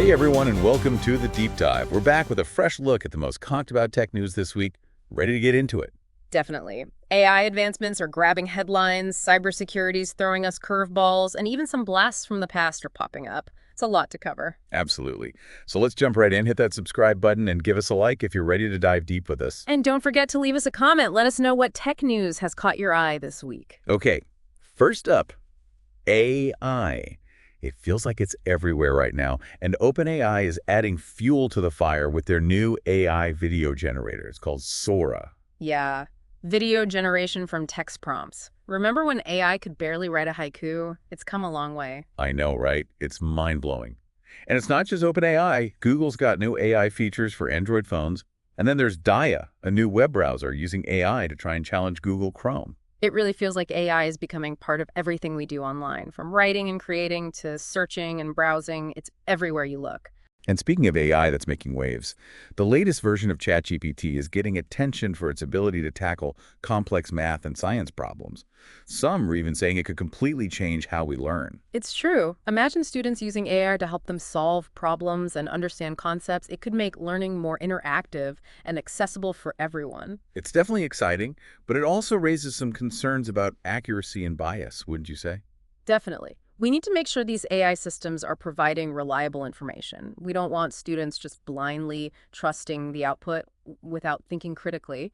Hey everyone, and welcome to The Deep Dive. We're back with a fresh look at the most talked about tech news this week. Ready to get into it. Definitely. AI advancements are grabbing headlines, cybersecurity's throwing us curveballs, and even some blasts from the past are popping up. It's a lot to cover. Absolutely. So let's jump right in, hit that subscribe button, and give us a like if you're ready to dive deep with us. And don't forget to leave us a comment. Let us know what tech news has caught your eye this week. Okay, first up, AI. It feels like it's everywhere right now, and OpenAI is adding fuel to the fire with their new AI video generator. It's called Sora. Yeah, video generation from text prompts. Remember when AI could barely write a haiku? It's come a long way. I know, right? It's mind-blowing. And it's not just OpenAI. Google's got new AI features for Android phones. And then there's Dia, a new web browser using AI to try and challenge Google Chrome. It really feels like AI is becoming part of everything we do online, from writing and creating to searching and browsing. It's everywhere you look. And speaking of AI that's making waves, the latest version of ChatGPT is getting attention for its ability to tackle complex math and science problems. Some are even saying it could completely change how we learn. It's true. Imagine students using AI to help them solve problems and understand concepts. It could make learning more interactive and accessible for everyone. It's definitely exciting, but it also raises some concerns about accuracy and bias, wouldn't you say? Definitely. We need to make sure these AI systems are providing reliable information. We don't want students just blindly trusting the output without thinking critically.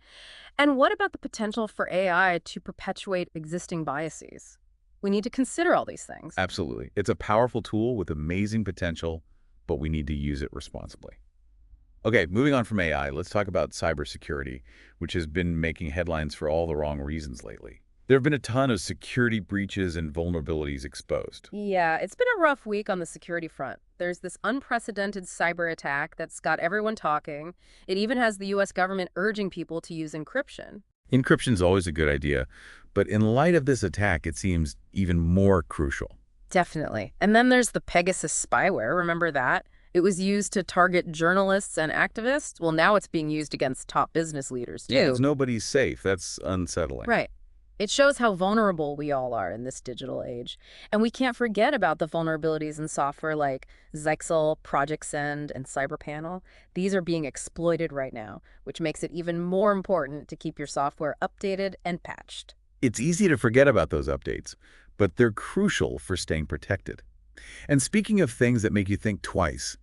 And what about the potential for AI to perpetuate existing biases? We need to consider all these things. Absolutely. It's a powerful tool with amazing potential, but we need to use it responsibly. Okay, moving on from AI, let's talk about cybersecurity, which has been making headlines for all the wrong reasons lately. There have been a ton of security breaches and vulnerabilities exposed. Yeah, it's been a rough week on the security front. There's this unprecedented cyber attack that's got everyone talking. It even has the US government urging people to use encryption. Encryption's always a good idea, but in light of this attack, it seems even more crucial. Definitely. And then there's the Pegasus spyware. Remember that? It was used to target journalists and activists. Well, now it's being used against top business leaders, too. Yeah, it's nobody's safe. That's unsettling. Right. It shows how vulnerable we all are in this digital age. And we can't forget about the vulnerabilities in software like Zyxel, Project Send, and CyberPanel. These are being exploited right now, which makes it even more important to keep your software updated and patched. It's easy to forget about those updates, but they're crucial for staying protected. And speaking of things that make you think twice,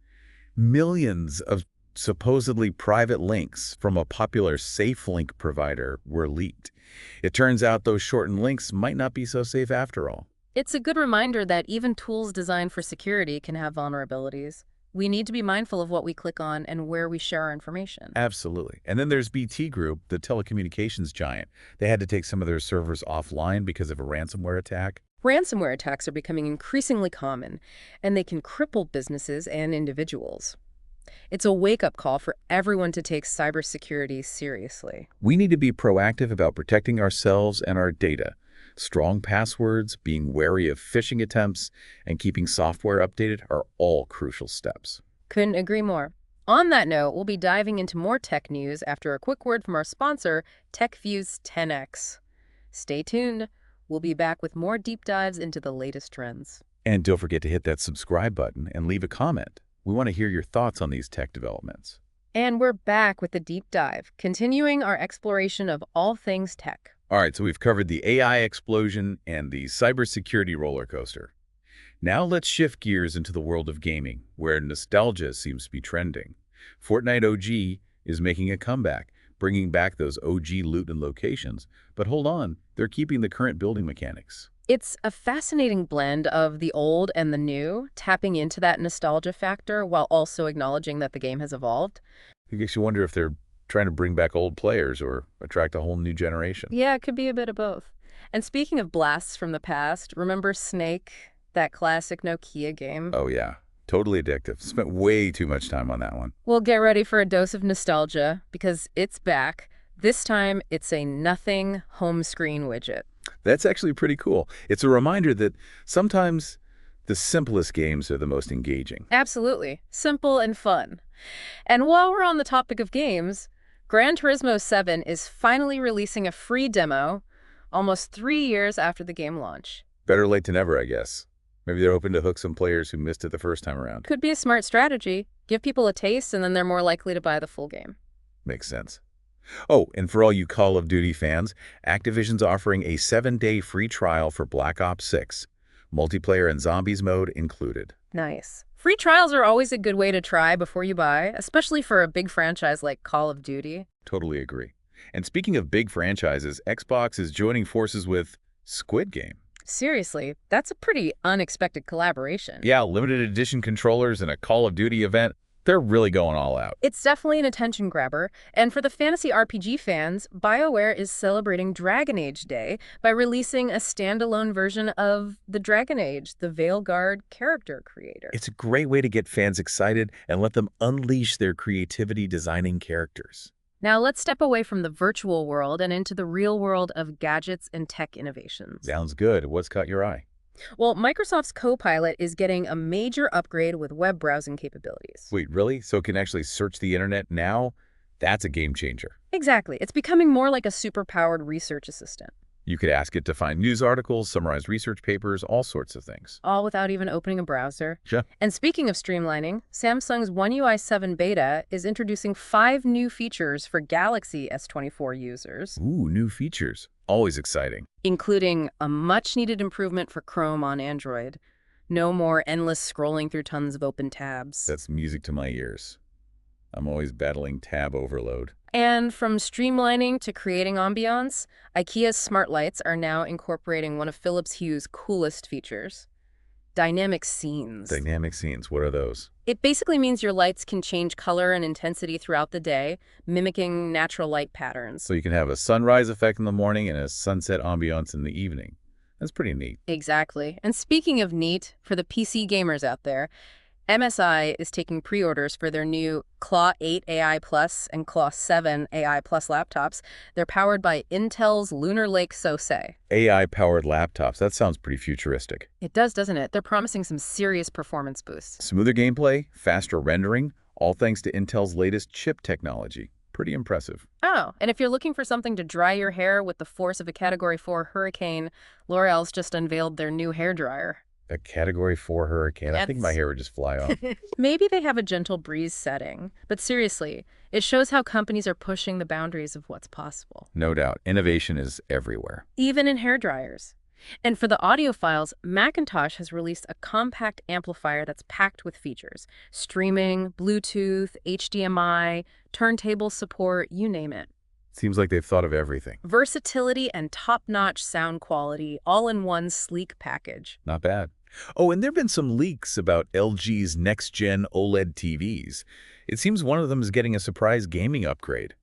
millions of supposedly private links from a popular safe link provider were leaked. It turns out those shortened links might not be so safe after all. It's a good reminder that even tools designed for security can have vulnerabilities. We need to be mindful of what we click on and where we share our information. Absolutely. And then there's BT Group, the telecommunications giant. They had to take some of their servers offline because of a ransomware attack. Ransomware attacks are becoming increasingly common, and they can cripple businesses and individuals. It's a wake-up call for everyone to take cybersecurity seriously. We need to be proactive about protecting ourselves and our data. Strong passwords, being wary of phishing attempts, and keeping software updated are all crucial steps. Couldn't agree more. On that note, we'll be diving into more tech news after a quick word from our sponsor, TechViews 10X. Stay tuned. We'll be back with more deep dives into the latest trends. And don't forget to hit that subscribe button and leave a comment. We want to hear your thoughts on these tech developments. And we're back with the deep dive, continuing our exploration of all things tech. All right, so we've covered the AI explosion and the cybersecurity roller coaster. Now let's shift gears into the world of gaming, where nostalgia seems to be trending. Fortnite OG is making a comeback, bringing back those OG loot and locations. But hold on, they're keeping the current building mechanics. It's a fascinating blend of the old and the new, tapping into that nostalgia factor while also acknowledging that the game has evolved. It makes you wonder if they're trying to bring back old players or attract a whole new generation. Yeah, it could be a bit of both. And speaking of blasts from the past, remember Snake, that classic Nokia game? Oh yeah, totally addictive. Spent way too much time on that one. Well, get ready for a dose of nostalgia because it's back. This time, it's a nothing home screen widget. That's actually pretty cool. It's a reminder that sometimes the simplest games are the most engaging. Absolutely. Simple and fun. And while we're on the topic of games, Gran Turismo 7 is finally releasing a free demo almost 3 years after the game launch. Better late than never, I guess. Maybe they're hoping to hook some players who missed it the first time around. Could be a smart strategy. Give people a taste, and then they're more likely to buy the full game. Makes sense. Oh, and for all you Call of Duty fans, Activision's offering a 7-day free trial for Black Ops 6, multiplayer and zombies mode included. Nice. Free trials are always a good way to try before you buy, especially for a big franchise like Call of Duty. Totally agree. And speaking of big franchises, Xbox is joining forces with Squid Game. Seriously, that's a pretty unexpected collaboration. Yeah, limited edition controllers and a Call of Duty event. They're really going all out. It's definitely an attention grabber, and for the fantasy RPG fans, BioWare is celebrating Dragon Age Day by releasing a standalone version of the Dragon Age, the Veilguard character creator. It's a great way to get fans excited and let them unleash their creativity designing characters. Now let's step away from the virtual world and into the real world of gadgets and tech innovations. Sounds good. What's caught your eye? Well, Microsoft's Copilot is getting a major upgrade with web browsing capabilities. Wait, really? So it can actually search the internet now? That's a game changer. Exactly. It's becoming more like a super-powered research assistant. You could ask it to find news articles, summarize research papers, all sorts of things. All without even opening a browser. Sure. And speaking of streamlining, Samsung's One UI 7 beta is introducing 5 new features for Galaxy S24 users, Ooh, new features. Always exciting. including a much-needed improvement for Chrome on Android. No more endless scrolling through tons of open tabs. That's music to my ears. I'm always battling tab overload. And from streamlining to creating ambiance, IKEA's smart lights are now incorporating one of Philips Hue's coolest features, dynamic scenes. Dynamic scenes, what are those? It basically means your lights can change color and intensity throughout the day, mimicking natural light patterns. So you can have a sunrise effect in the morning and a sunset ambiance in the evening. That's pretty neat. Exactly. And speaking of neat, for the PC gamers out there, MSI is taking pre-orders for their new Claw 8 AI Plus and Claw 7 AI Plus laptops. They're powered by Intel's Lunar Lake SoC. AI-powered laptops, that sounds pretty futuristic. It does, doesn't it? They're promising some serious performance boosts. Smoother gameplay, faster rendering, all thanks to Intel's latest chip technology. Pretty impressive. Oh, and if you're looking for something to dry your hair with the force of a Category 4 hurricane, L'Oreal's just unveiled their new hairdryer. A Category 4 hurricane. I think my hair would just fly off. Maybe they have a gentle breeze setting, but seriously, it shows how companies are pushing the boundaries of what's possible. No doubt. Innovation is everywhere. Even in hairdryers. And for the audiophiles, Macintosh has released a compact amplifier that's packed with features. Streaming, Bluetooth, HDMI, turntable support, you name it. Seems like they've thought of everything. Versatility and top-notch sound quality, all in one sleek package. Not bad. Oh, and there have been some leaks about LG's next-gen OLED TVs. It seems one of them is getting a surprise gaming upgrade.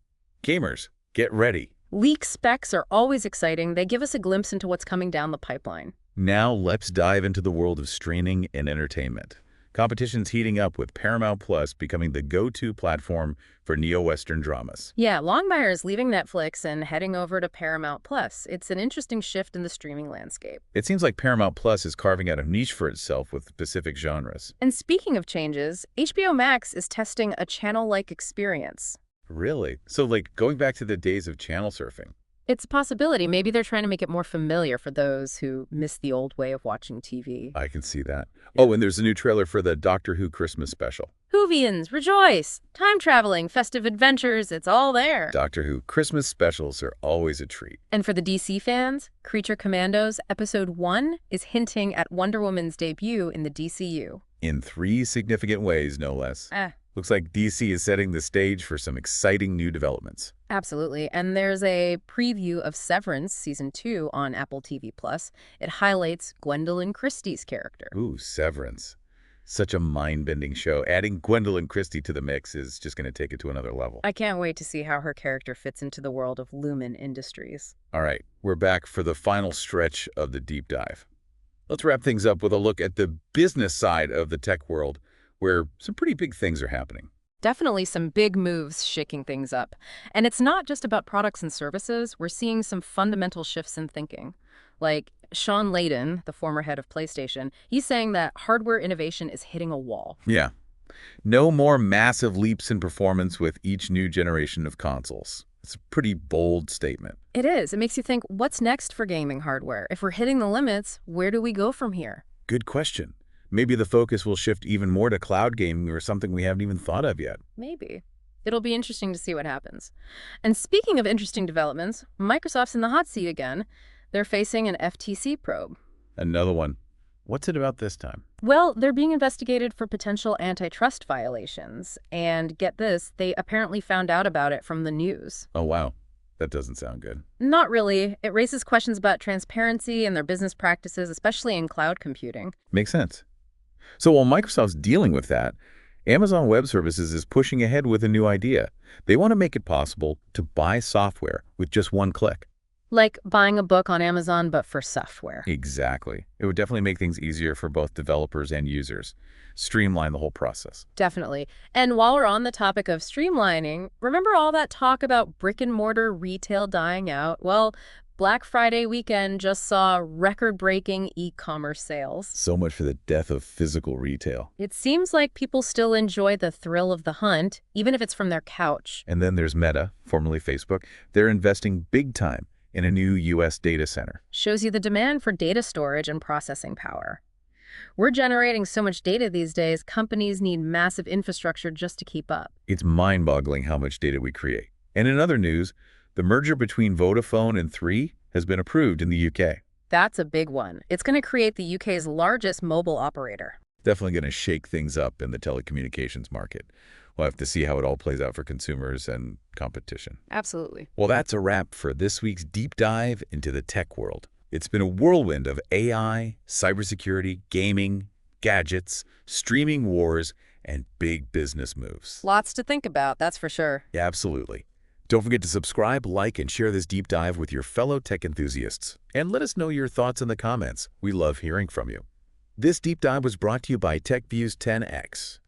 Gamers, get ready. Leak specs are always exciting. They give us a glimpse into what's coming down the pipeline. Now let's dive into the world of streaming and entertainment. Competition's heating up with Paramount Plus becoming the go-to platform for neo-Western dramas. Yeah, Longmire is leaving Netflix and heading over to Paramount Plus. It's an interesting shift in the streaming landscape. It seems like Paramount Plus is carving out a niche for itself with specific genres. And speaking of changes, HBO Max is testing a channel-like experience. Really? So, like, going back to the days of channel surfing. It's a possibility. Maybe they're trying to make it more familiar for those who miss the old way of watching TV. I can see that. Oh, and there's a new trailer for the Doctor Who Christmas special. Whovians, rejoice! Time traveling, festive adventures, it's all there. Doctor Who Christmas specials are always a treat. And for the DC fans, Creature Commandos Episode 1 is hinting at Wonder Woman's debut in the DCU. In 3 significant ways, no less. Looks like DC is setting the stage for some exciting new developments. Absolutely. And there's a preview of Severance Season 2 on Apple TV+. It highlights Gwendolyn Christie's character. Ooh, Severance. Such a mind-bending show. Adding Gwendolyn Christie to the mix is just going to take it to another level. I can't wait to see how her character fits into the world of Lumen Industries. All right, we're back for the final stretch of the deep dive. Let's wrap things up with a look at the business side of the tech world, where some pretty big things are happening. Definitely some big moves shaking things up. And it's not just about products and services. We're seeing some fundamental shifts in thinking. Like Sean Layden, the former head of PlayStation, he's saying that hardware innovation is hitting a wall. Yeah. No more massive leaps in performance with each new generation of consoles. It's a pretty bold statement. It is. It makes you think, what's next for gaming hardware? If we're hitting the limits, where do we go from here? Good question. Maybe the focus will shift even more to cloud gaming or something we haven't even thought of yet. Maybe. It'll be interesting to see what happens. And speaking of interesting developments, Microsoft's in the hot seat again. They're facing an FTC probe. Another one. What's it about this time? Well, they're being investigated for potential antitrust violations. And get this, they apparently found out about it from the news. Oh, wow. That doesn't sound good. Not really. It raises questions about transparency and their business practices, especially in cloud computing. Makes sense. So while Microsoft's dealing with that, Amazon Web Services is pushing ahead with a new idea. They want to make it possible to buy software with just one click. Like buying a book on Amazon, but for software. Exactly. It would definitely make things easier for both developers and users. Streamline the whole process. Definitely. And while we're on the topic of streamlining, remember all that talk about brick-and-mortar retail dying out? Well, Black Friday weekend just saw record-breaking e-commerce sales. So much for the death of physical retail. It seems like people still enjoy the thrill of the hunt, even if it's from their couch. And then there's Meta, formerly Facebook. They're investing big time in a new U.S. data center. Shows you the demand for data storage and processing power. We're generating so much data these days, companies need massive infrastructure just to keep up. It's mind-boggling how much data we create. And in other news, the merger between Vodafone and 3 has been approved in the UK. That's a big one. It's going to create the UK's largest mobile operator. Definitely going to shake things up in the telecommunications market. We'll have to see how it all plays out for consumers and competition. Absolutely. Well, that's a wrap for this week's deep dive into the tech world. It's been a whirlwind of AI, cybersecurity, gaming, gadgets, streaming wars, and big business moves. Lots to think about, that's for sure. Yeah, absolutely. Don't forget to subscribe, like, and share this deep dive with your fellow tech enthusiasts. And let us know your thoughts in the comments. We love hearing from you. This deep dive was brought to you by TechViews 10X.